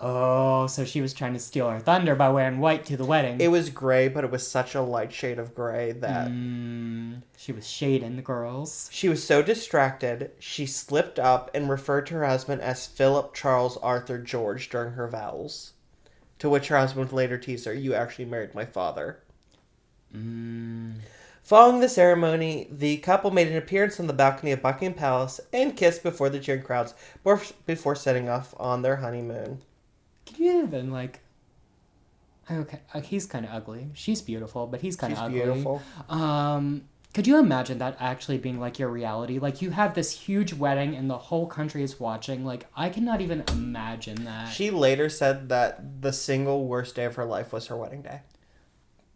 Oh, so she was trying to steal her thunder by wearing white to the wedding. It was gray, but it was such a light shade of gray that... She was shading the girls. She was so distracted, she slipped up and referred to her husband as Philip Charles Arthur George during her vows. To which her husband later teased her, "You actually married my father." Following the ceremony, the couple made an appearance on the balcony of Buckingham Palace and kissed before the cheering crowds before setting off on their honeymoon. Can you even, like... Okay, he's kind of ugly. She's beautiful, but he's kind of ugly. She's beautiful. Could you imagine that actually being, like, your reality? Like, you have this huge wedding and the whole country is watching. Like, I cannot even imagine that. She later said that the single worst day of her life was her wedding day.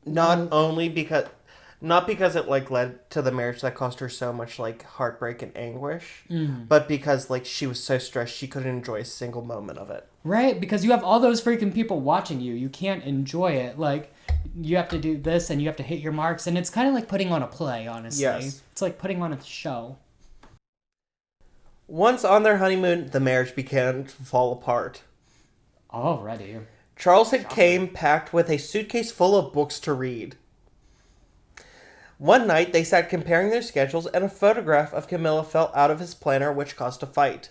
Not because it, like, led to the marriage that caused her so much, like, heartbreak and anguish, but because, like, she was so stressed she couldn't enjoy a single moment of it. Right, because you have all those freaking people watching you. You can't enjoy it. Like, you have to do this and you have to hit your marks, and it's kind of like putting on a play, honestly. Yes. It's like putting on a show. Once on their honeymoon, the marriage began to fall apart. Already. Charles had came packed with a suitcase full of books to read. One night, they sat comparing their schedules, and a photograph of Camilla fell out of his planner, which caused a fight.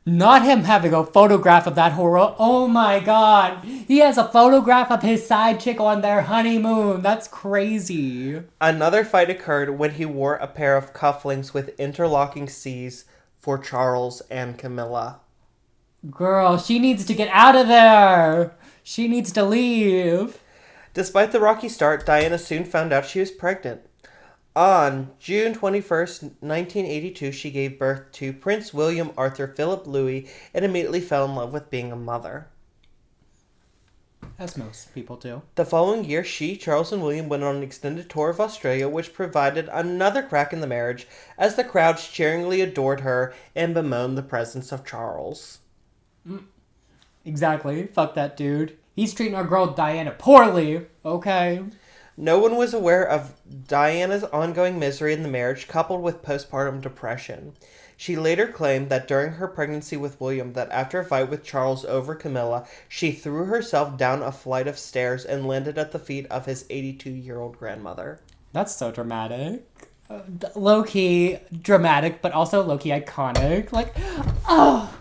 Not him having a photograph of that horror. Oh my god. He has a photograph of his side chick on their honeymoon. That's crazy. Another fight occurred when he wore a pair of cufflinks with interlocking C's for Charles and Camilla. Girl, she needs to get out of there. She needs to leave. Despite the rocky start, Diana soon found out she was pregnant. On June 21st, 1982, she gave birth to Prince William Arthur Philip Louis and immediately fell in love with being a mother. As most people do. The following year, she, Charles, and William went on an extended tour of Australia, which provided another crack in the marriage as the crowds cheeringly adored her and bemoaned the presence of Charles. Exactly. Fuck that dude. He's treating our girl Diana poorly. Okay. No one was aware of Diana's ongoing misery in the marriage, coupled with postpartum depression. She later claimed that during her pregnancy with William, that after a fight with Charles over Camilla, she threw herself down a flight of stairs and landed at the feet of his 82-year-old grandmother. That's so dramatic. Low-key dramatic, but also low-key iconic. Like, oh...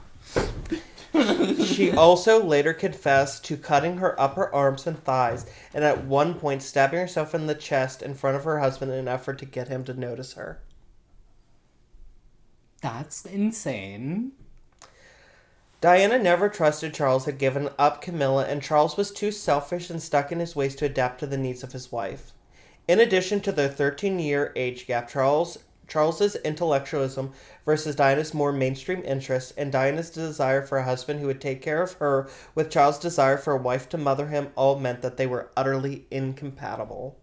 She also later confessed to cutting her upper arms and thighs, and at one point stabbing herself in the chest in front of her husband in an effort to get him to notice her. That's insane. Diana never trusted Charles, had given up Camilla, and Charles was too selfish and stuck in his ways to adapt to the needs of his wife. In addition to their 13-year age gap, Charles's intellectualism versus Diana's more mainstream interests, and Diana's desire for a husband who would take care of her with Charles' desire for a wife to mother him all meant that they were utterly incompatible.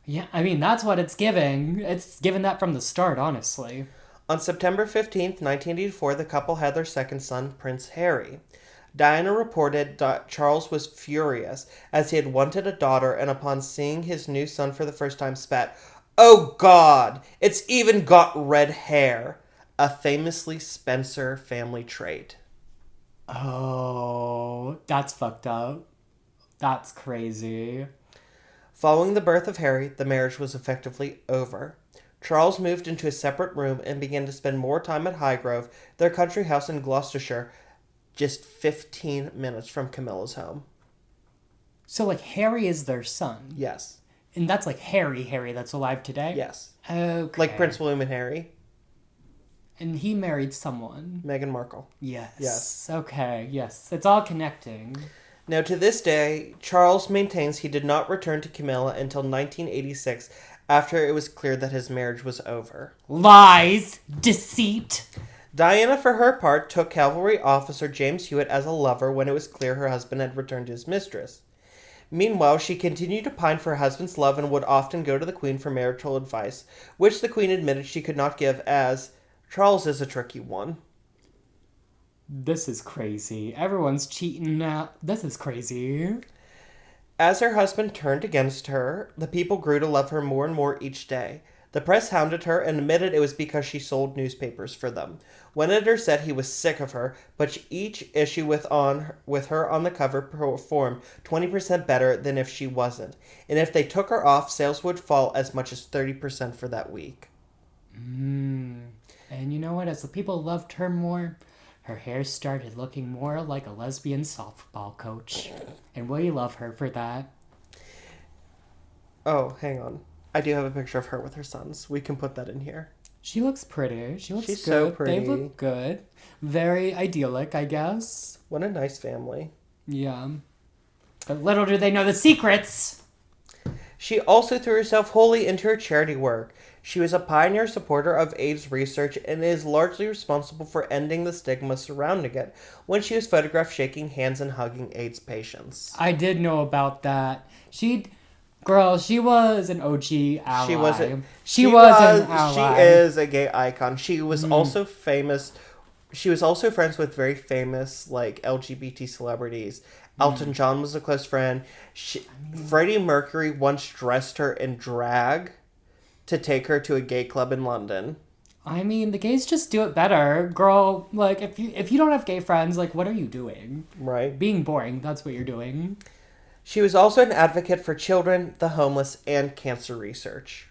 Yeah, I mean, that's what it's giving. It's given that from the start, honestly. On September 15th, 1984, the couple had their second son, Prince Harry. Diana reported that Charles was furious, as he had wanted a daughter, and upon seeing his new son for the first time spat, "Oh God, it's even got red hair," a famously Spencer family trait. Oh, that's fucked up. That's crazy. Following the birth of Harry, the marriage was effectively over. Charles moved into a separate room and began to spend more time at Highgrove, their country house in Gloucestershire, just 15 minutes from Camilla's home. So, like, Harry is their son? Yes. And that's like Harry that's alive today? Yes. Okay. Like Prince William and Harry. And he married someone. Meghan Markle. Yes. Yes. Okay, yes. It's all connecting. Now, to this day, Charles maintains he did not return to Camilla until 1986, after it was clear that his marriage was over. Lies! Deceit! Diana, for her part, took cavalry officer James Hewitt as a lover when it was clear her husband had returned to his mistress. Meanwhile, she continued to pine for her husband's love and would often go to the Queen for marital advice, which the Queen admitted she could not give, as Charles is a tricky one. This is crazy. Everyone's cheating now. This is crazy. As her husband turned against her, the people grew to love her more and more each day. The press hounded her and admitted it was because she sold newspapers for them. One editor said he was sick of her, but each issue with her on the cover performed 20% better than if she wasn't. And if they took her off, sales would fall as much as 30% for that week. And you know what? As the people loved her more, her hair started looking more like a lesbian softball coach. And we love her for that. Oh, hang on. I do have a picture of her with her sons. We can put that in here. She looks pretty. She's good. So pretty. They look good. Very idyllic, I guess. What a nice family. Yeah. But little do they know the secrets. She also threw herself wholly into her charity work. She was a pioneer supporter of AIDS research and is largely responsible for ending the stigma surrounding it when she was photographed shaking hands and hugging AIDS patients. I did know about that. Girl, she was an OG ally. She was an ally. She is a gay icon. She was also famous. She was also friends with very famous, like, LGBT celebrities. Elton John was a close friend. Freddie Mercury once dressed her in drag to take her to a gay club in London. I mean, the gays just do it better. Girl, like, if you don't have gay friends, like, what are you doing? Right. Being boring, that's what you're doing. She was also an advocate for children, the homeless, and cancer research.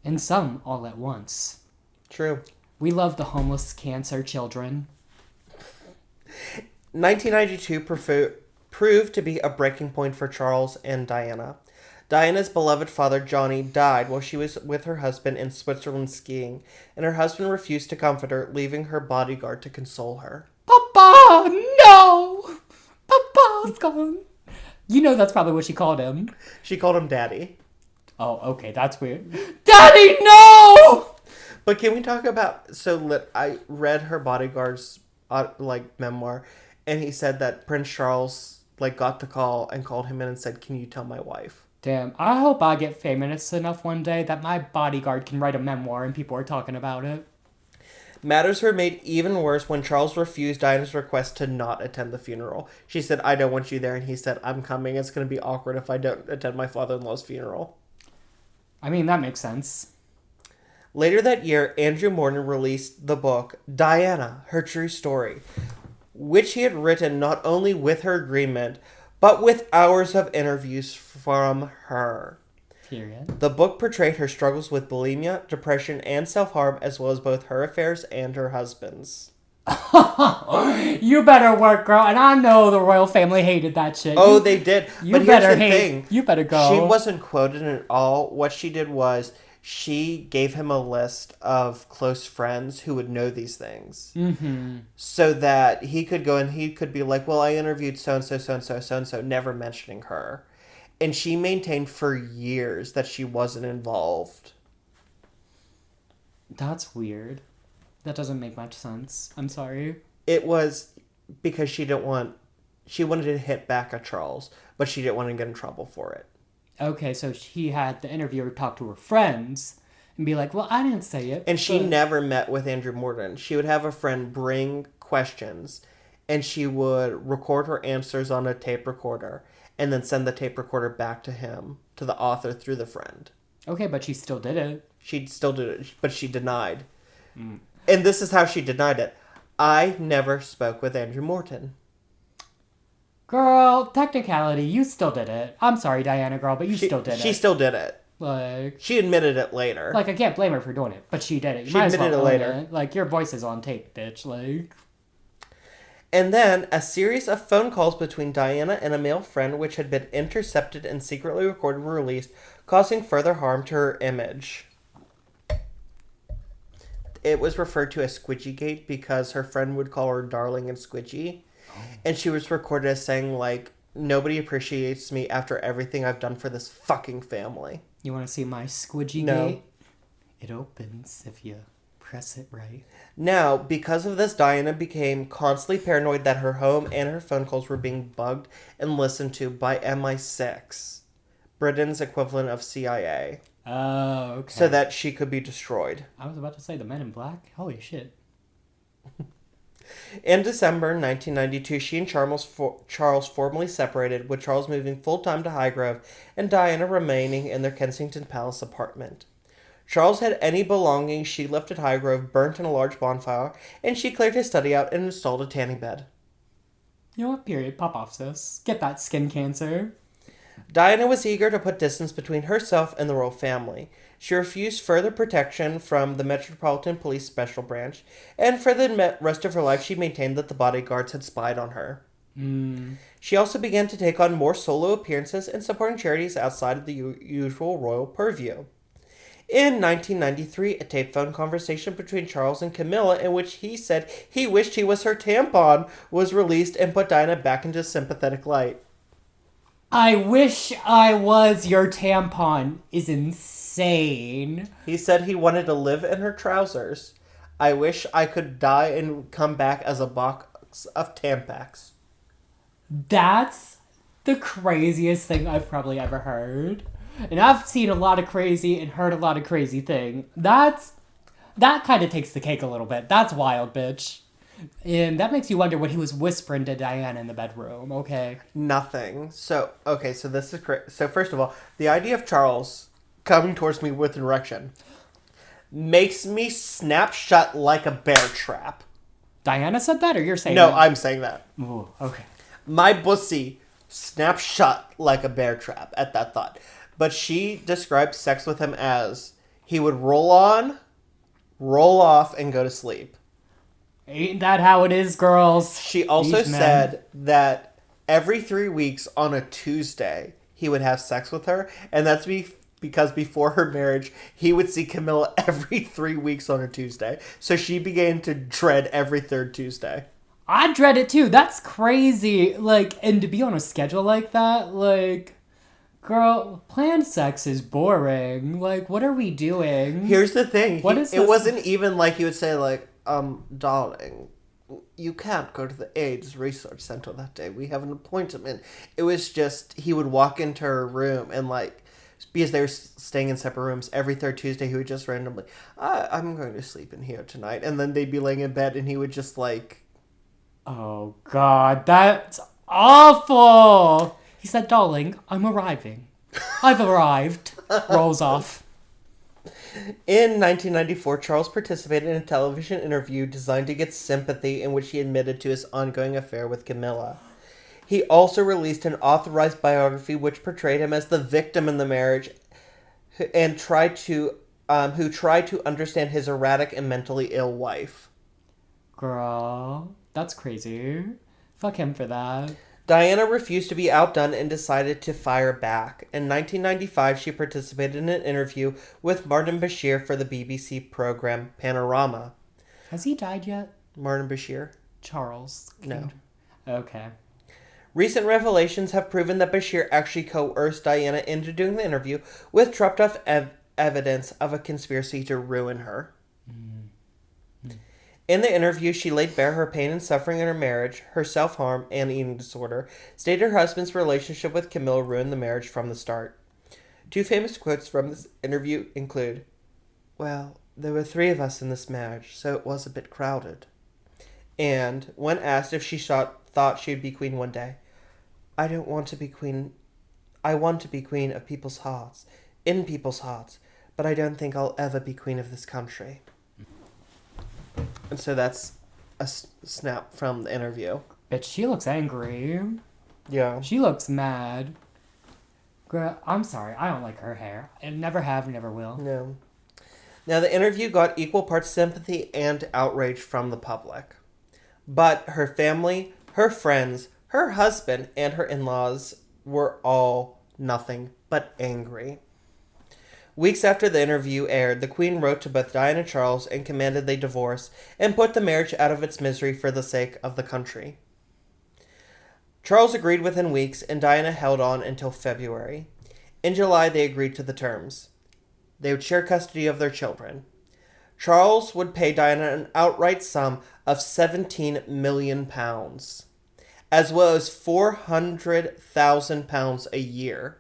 And some all at once. True. We love the homeless cancer children. 1992 proved to be a breaking point for Charles and Diana. Diana's beloved father, Johnny, died while she was with her husband in Switzerland skiing, and her husband refused to comfort her, leaving her bodyguard to console her. Papa, no! Papa's gone. You know that's probably what she called him. She called him Daddy. Oh, okay, that's weird. Daddy, no! But can we talk about... I read her bodyguard's, memoir, and he said that Prince Charles, got the call and called him in and said, "Can you tell my wife?" Damn, I hope I get famous enough one day that my bodyguard can write a memoir and people are talking about it. Matters were made even worse when Charles refused Diana's request to not attend the funeral. She said, "I don't want you there," and he said, "I'm coming. It's going to be awkward if I don't attend my father-in-law's funeral." I mean, that makes sense. Later that year, Andrew Morton released the book, Diana, Her True Story, which he had written not only with her agreement, but with hours of interviews from her. Period. The book portrayed her struggles with bulimia, depression, and self-harm, as well as both her affairs and her husband's. You better work, girl, and I know the royal family hated that shit. Oh, they did. You but better here's the thing. You better go. She wasn't quoted at all. What she did was she gave him a list of close friends who would know these things. Mm-hmm. So that he could go and he could be like, "Well, I interviewed so-and-so, so-and-so, so-and-so," never mentioning her. And she maintained for years that she wasn't involved. That's weird. That doesn't make much sense. I'm sorry. It was because she wanted to hit back at Charles, but she didn't want to get in trouble for it. Okay, so she had the interviewer talk to her friends and be like, "Well, I didn't say it." And she never met with Andrew Morton. She would have a friend bring questions, and she would record her answers on a tape recorder, and then send the tape recorder back to him, to the author, through the friend. Okay, but she still did it. She still did it, but she denied. Mm. And this is how she denied it. "I never spoke with Andrew Morton." Girl, technicality, you still did it. I'm sorry, Diana girl, but you still did it. She still did it. Like... She admitted it later. Like, I can't blame her for doing it, but she did it. She admitted it later. Like, your voice is on tape, bitch. Like... And then, a series of phone calls between Diana and a male friend which had been intercepted and secretly recorded were released, causing further harm to her image. It was referred to as Squidgygate because her friend would call her darling and squidgy. And she was recorded as saying, "Nobody appreciates me after everything I've done for this fucking family." You want to see my Squidgygate? No. It opens if you press it right. Now, because of this, Diana became constantly paranoid that her home and her phone calls were being bugged and listened to by MI6, Britain's equivalent of CIA. Oh, okay. So that she could be destroyed. I was about to say the Men in Black. Holy shit. In December 1992, she and Charles formally separated, with Charles moving full-time to Highgrove and Diana remaining in their Kensington Palace apartment. Charles had any belongings she left at Highgrove burnt in a large bonfire, and she cleared his study out and installed a tanning bed. You know what? Period. Pop off, sis. Get that skin cancer. Diana was eager to put distance between herself and the royal family. She refused further protection from the Metropolitan Police Special Branch, and for the rest of her life she maintained that the bodyguards had spied on her. She also began to take on more solo appearances and supporting charities outside of the usual royal purview. In 1993, a tape phone conversation between Charles and Camilla in which he said he wished he was her tampon was released and put Diana back into sympathetic light. I wish I was your tampon is insane. He said he wanted to live in her trousers. "I wish I could die and come back as a box of Tampax." That's the craziest thing I've probably ever heard. And I've seen a lot of crazy and heard a lot of crazy thing. That kind of takes the cake a little bit. That's wild, bitch. And that makes you wonder what he was whispering to Diana in the bedroom, okay? Nothing. So this is so first of all, the idea of Charles coming towards me with an erection. makes me snap shut like a bear trap. Diana said that, or you're saying No, that? I'm saying that. Ooh, okay. My pussy snapped shut like a bear trap at that thought. But she described sex with him as he would roll on, roll off, and go to sleep. Ain't that how it is, girls? She also These men. said that every 3 weeks on a Tuesday, he would have sex with her. And that's because before her marriage, he would see Camilla every 3 weeks on a Tuesday. So she began to dread every third Tuesday. I dread it too. That's crazy. Like, and to be on a schedule like that, like, girl, planned sex is boring. Like, what are we doing? Here's the thing. What is it this? wasn't even like he would say, like, darling, you can't go to the AIDS Research Center that day. We have an appointment. It was just, he would walk into her room and, like, because they were staying in separate rooms, every third Tuesday he would just randomly, I'm going to sleep in here tonight. And then they'd be laying in bed and he would just, like... Oh, God, that's awful. He said, darling, I'm arriving. I've arrived. Rolls off. In 1994, Charles participated in a television interview designed to get sympathy in which he admitted to his ongoing affair with Camilla. He also released an authorized biography which portrayed him as the victim in the marriage and who tried to understand his erratic and mentally ill wife. Girl, that's crazy. Fuck him for that. Diana refused to be outdone and decided to fire back. In 1995, she participated in an interview with Martin Bashir for the BBC program Panorama. Has he died yet? Martin Bashir? Charles. No. Okay. Recent revelations have proven that Bashir actually coerced Diana into doing the interview with trumped-up evidence of a conspiracy to ruin her. In the interview, she laid bare her pain and suffering in her marriage, her self-harm, and eating disorder, stated her husband's relationship with Camilla ruined the marriage from the start. Two famous quotes from this interview include, "Well, there were 3 of us in this marriage, so it was a bit crowded." And, when asked if she thought she would be queen one day, "I don't want to be queen. I want to be queen of people's hearts, in people's hearts, but I don't think I'll ever be queen of this country." And so that's a snap from the interview. Bitch, she looks angry. Yeah. She looks mad. Girl, I'm sorry. I don't like her hair. I never have, never will. No. Now, the interview got equal parts sympathy and outrage from the public. But her family, her friends, her husband, and her in-laws were all nothing but angry. Weeks after the interview aired, the Queen wrote to both Diana and Charles and commanded they divorce and put the marriage out of its misery for the sake of the country. Charles agreed within weeks, and Diana held on until February. In July, they agreed to the terms. They would share custody of their children. Charles would pay Diana an outright sum of £17 million, as well as £400,000 a year.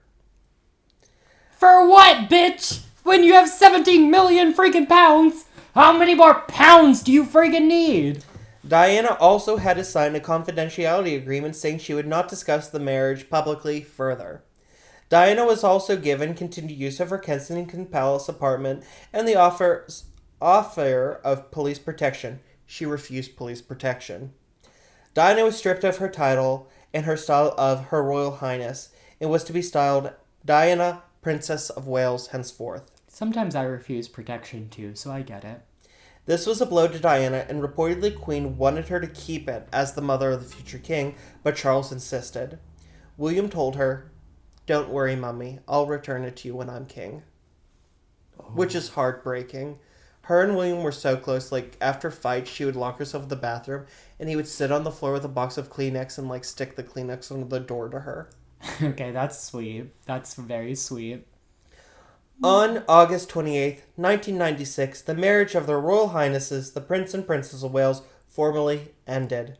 For what, bitch? When you have 17 million freaking pounds, how many more pounds do you freaking need? Diana also had to sign a confidentiality agreement saying she would not discuss the marriage publicly further. Diana was also given continued use of her Kensington Palace apartment and the offer of police protection. She refused police protection. Diana was stripped of her title and her style of Her Royal Highness and was to be styled Diana, Princess of Wales henceforth. Sometimes I refuse protection too, so I get it. This was a blow to Diana, and reportedly Queen wanted her to keep it as the mother of the future king, but Charles insisted. William told her, "Don't worry, Mummy, I'll return it to you when I'm king." Oh. Which is heartbreaking. Her and William were so close, like, after fights, she would lock herself in the bathroom, and he would sit on the floor with a box of Kleenex and, like, stick the Kleenex under the door to her. Okay, that's sweet. That's very sweet. On August 28th, 1996, the marriage of their Royal Highnesses, the Prince and Princess of Wales, formally ended.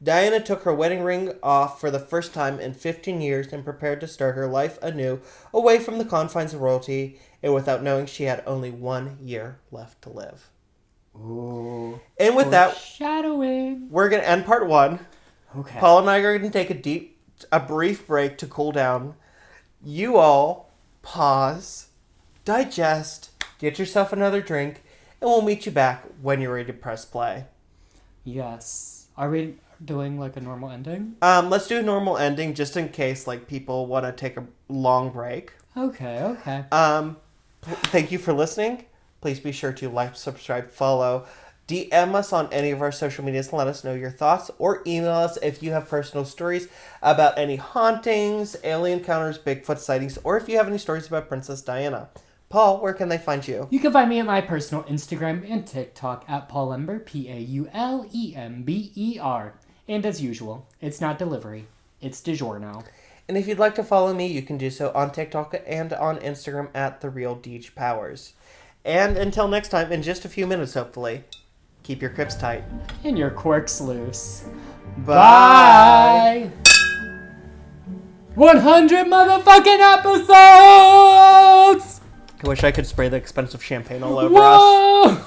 Diana took her wedding ring off for the first time in 15 years and prepared to start her life anew, away from the confines of royalty, and without knowing she had only 1 year left to live. Ooh. And with that, foreshadowing. We're going to end part 1. Okay. Paul and I are going to take a brief break to cool down. You all pause, digest, get yourself another drink, and we'll meet you back when you're ready to press play. Yes. Are we doing like a normal ending? Let's do a normal ending just in case like people want to take a long break. Okay. Thank you for listening. Please be sure to like, subscribe, follow. DM us on any of our social medias and let us know your thoughts, or email us if you have personal stories about any hauntings, alien encounters, Bigfoot sightings, or if you have any stories about Princess Diana. Paul, where can they find you? You can find me at my personal Instagram and TikTok at Paulember, Paulember. And as usual, it's not delivery, it's DiGiorno. And if you'd like to follow me, you can do so on TikTok and on Instagram at TheRealDeej And until next time, in just a few minutes hopefully, keep your crips tight. And your corks loose. Bye! 100 motherfucking episodes! I wish I could spray the expensive champagne all over us. Whoa!